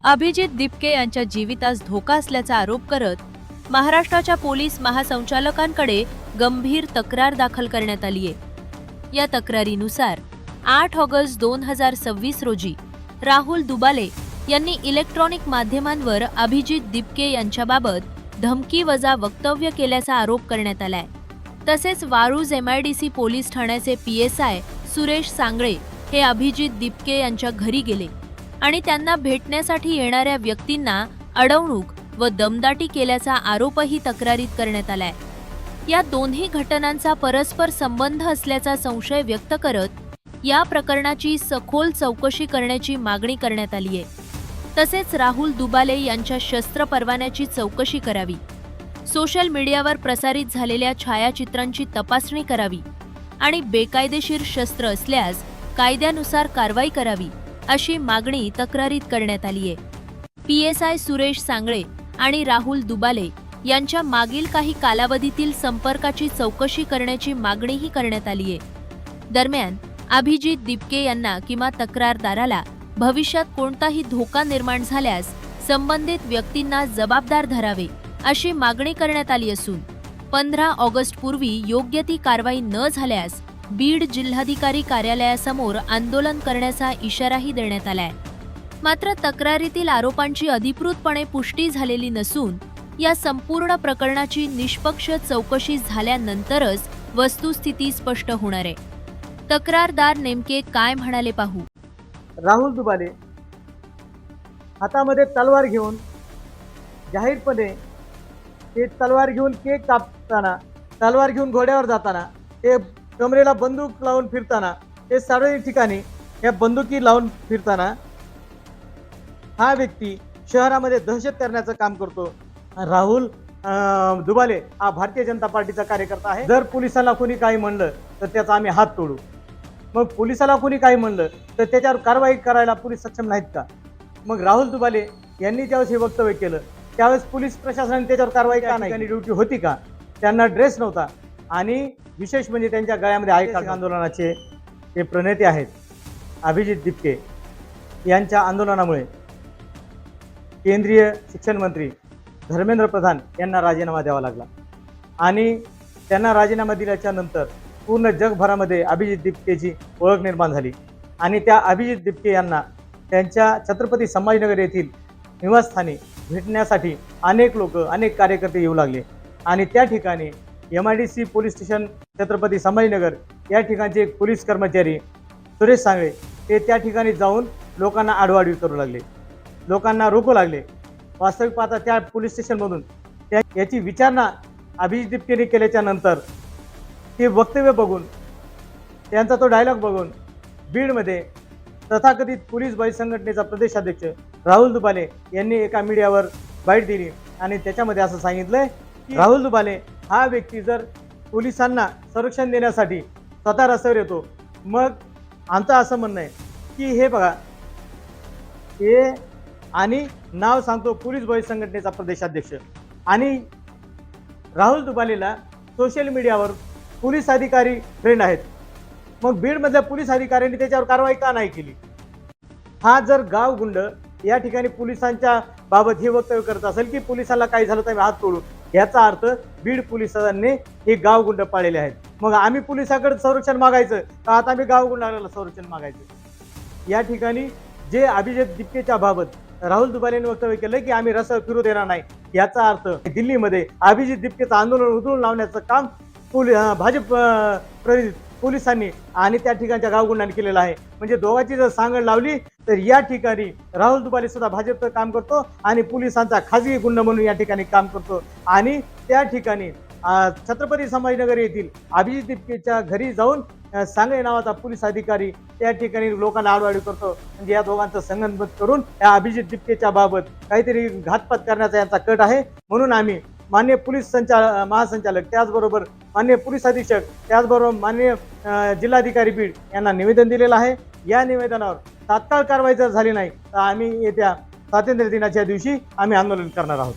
अभिजित दिपके यांच्या जीवितास धोका असल्याचा आरोप करत महाराष्ट्राच्या पोलीस महासंचालकांकडे गंभीर तक्रार दाखल करण्यात आली आहे। या तक्रारीनुसार 8 ऑगस्ट 2026 रोजी राहुल दुबाले यांनी इलेक्ट्रॉनिक माध्यमांवर अभिजित दिपके यांच्याबाबत धमकीवजा वक्तव्य केल्याचा आरोप करण्यात आलाय। तसेच वारूज MIDC पोलीस ठाण्याचे PSI सुरेश सांगळे हे अभिजित दिपके यांच्या घरी गेले आणि त्यांना भेटण्यासाठी येणाऱ्या व्यक्तींना अडवणूक व दमदाटी केल्याचा आरोपही तक्रारीत करण्यात आलाय। या दोन्ही घटनांचा परस्पर संबंध असल्याचा संशय व्यक्त करत या प्रकरणाची सखोल चौकशी करण्याची मागणी करण्यात आली आहे। तसेच राहुल दुबाले यांच्या शस्त्र परवान्याची चौकशी करावी, सोशल मीडियावर प्रसारित झालेल्या छायाचित्रांची तपासणी करावी आणि बेकायदेशीर शस्त्र असल्यास कायद्यानुसार कारवाई करावी अशी मागणी तक्रारीत करण्यात आली आहे। PSI सुरेश सांगळे आणि राहुल दुबाले यांच्या मागील काही कालावधीतील संपर्काची चौकशी करण्याची मागणीही करण्यात आली आहे। दरम्यान अभिजित दिपके यांना किंवा तक्रारदाराला भविष्यात कोणताही धोका निर्माण झाल्यास संबंधित व्यक्तींना जबाबदार धरावे अशी मागणी करण्यात आली असून 15 ऑगस्ट पूर्वी योग्य ती कारवाई न झाल्यास बीड जिल्हाधिकारी कार्यालयासमोर आंदोलन करण्याचा इशाराही देण्यात आलाय। मात्र तक्रारीतील आरोपांची अधिकृतपणे पुष्टी झालेली नसून या संपूर्ण प्रकरणाची निष्पक्ष चौकशी झाल्यानंतरच वस्तुस्थिती स्पष्ट होणार आहे। तक्रारदार नेमके काय म्हणाले पाहू। राहुल दुबाले हातामध्ये तलवार घेऊन जाहीरपणे ते तलवार घेऊन केक कापताना, तलवार घेऊन घोड्यावर जाताना, ते कमरेला बंदूक लावून फिरताना, ते सार्वजनिक ठिकाणी या बंदुकी लावून फिरताना हा व्यक्ती शहरामध्ये दहशत करण्याचं काम करतो। राहुल दुबाले हा भारतीय जनता पार्टीचा कार्यकर्ता आहे। जर पोलिसाला कोणी काही म्हणलं तर त्याचा आम्ही हात तोडू। मग पोलिसाला कोणी काही म्हणलं तर त्याच्यावर कारवाई करायला पोलीस सक्षम नाहीत का? मग राहुल दुबाले यांनी ज्यावेळेस हे वक्तव्य केलं त्यावेळेस पोलीस प्रशासनाने त्याच्यावर कारवाई का नाही? ड्युटी होती का? त्यांना ड्रेस नव्हता। आणि विशेष म्हणजे त्यांच्या गळ्यामध्ये आहे आंदोलनाचे ते प्रणेते आहेत अभिजित दिपके यांच्या आंदोलनामुळे केंद्रीय शिक्षण मंत्री धर्मेंद्र प्रधान यांना राजीनामा द्यावा लागला आणि त्यांना राजीनामा दिल्याच्या नंतर पूर्ण जगभरामध्ये अभिजित दिपकेची ओळख निर्माण झाली आणि त्या अभिजित दिपके यांना त्यांच्या छत्रपती संभाजीनगर येथील निवासस्थानी भेटण्यासाठी अनेक लोक, अनेक कार्यकर्ते येऊ लागले आणि त्या ठिकाणी MIDC police station Chhatrapati Sambhajinagar या ठिकाणचे एक पोलीस कर्मचारी सुरेश सांगळे ते त्या ठिकाणी जाऊन लोकांना आडवाडवी करू लागले, लोकांना रोकू लागले। वास्तविक पाहता त्या पोलीस स्टेशनमधून याची विचारणा अभिजित दिपकेने केल्याच्या नंतर ते वक्तव्य बघून, त्यांचा तो डायलॉग बघून बीडमध्ये तथाकथित पोलीस बाई संघटनेचा प्रदेशाध्यक्ष राहुल दुबाले यांनी एका मीडियावर बाईट दिली आणि त्याच्यामध्ये असं सांगितलंय की राहुल दुबाले हा व्यक्ती जर पोलिसांना संरक्षण देण्यासाठी स्वतः रस्त्यावर येतो, मग आमचं असं म्हणणं आहे की हे बघा, हे आणि नाव सांगतो पोलीस बाई संघटनेचा प्रदेशाध्यक्ष, आणि राहुल दुबालेला सोशल मीडियावर पोलीस अधिकारी फ्रेंड आहेत। मग बीडमधल्या पोलीस अधिकाऱ्यांनी त्याच्यावर कारवाई का नाही केली? हा जर गाव गुंड या ठिकाणी पोलिसांच्या बाबत हे वक्तव्य करत असेल की पोलिसांना काही झालं तर आम्ही हात तोडू, याचा अर्थ बीड पोलिसांनी हे गाव गुंड पाळलेले आहेत। मग आम्ही पोलिसांकडे संरक्षण मागायचं का आता आम्ही गाव गुंडाला संरक्षण मागायचं? या ठिकाणी जे अभिजित दिपकेच्या बाबत राहुल दुबालेंनी वक्तव्य केलं की आम्ही रस्त्यावर फिरू देणार नाही, याचा अर्थ दिल्लीमध्ये अभिजित दिपकेचं आंदोलन उधळून लावण्याचं काम भाजप प्रेरित पोलिसांनी आणि त्या ठिकाणच्या गावगुंडांनी केलेलं आहे। म्हणजे दोघांची जर सांगड लावली तर या ठिकाणी राहुल दुबाले सुद्धा भाजपचं काम करतो आणि पोलिसांचा खाजगी गुंड म्हणून या ठिकाणी काम करतो आणि त्या ठिकाणी छत्रपती संभाजीनगर येथील अभिजित दिपकेच्या घरी जाऊन सांगळे नावाचा पोलीस अधिकारी त्या ठिकाणी लोकांना आडवाडी करतो। म्हणजे या दोघांचं संगनमत करून या अभिजित दिपकेच्या बाबत काहीतरी घातपात करण्याचा यांचा कट आहे। म्हणून आम्ही माननीय पोलीस महासंचालक, त्याचबरोबर माननीय पोलीस अधीक्षक, त्याचबरोबर माननीय जिल्हाधिकारी बीड यांना निवेदन दिलेलं आहे। या निवेदनावर तात्काळ कारवाई जर झाली नाही तर आम्ही येत्या स्वातंत्र्य दिनाच्या दिवशी आम्ही आंदोलन करणार आहोत।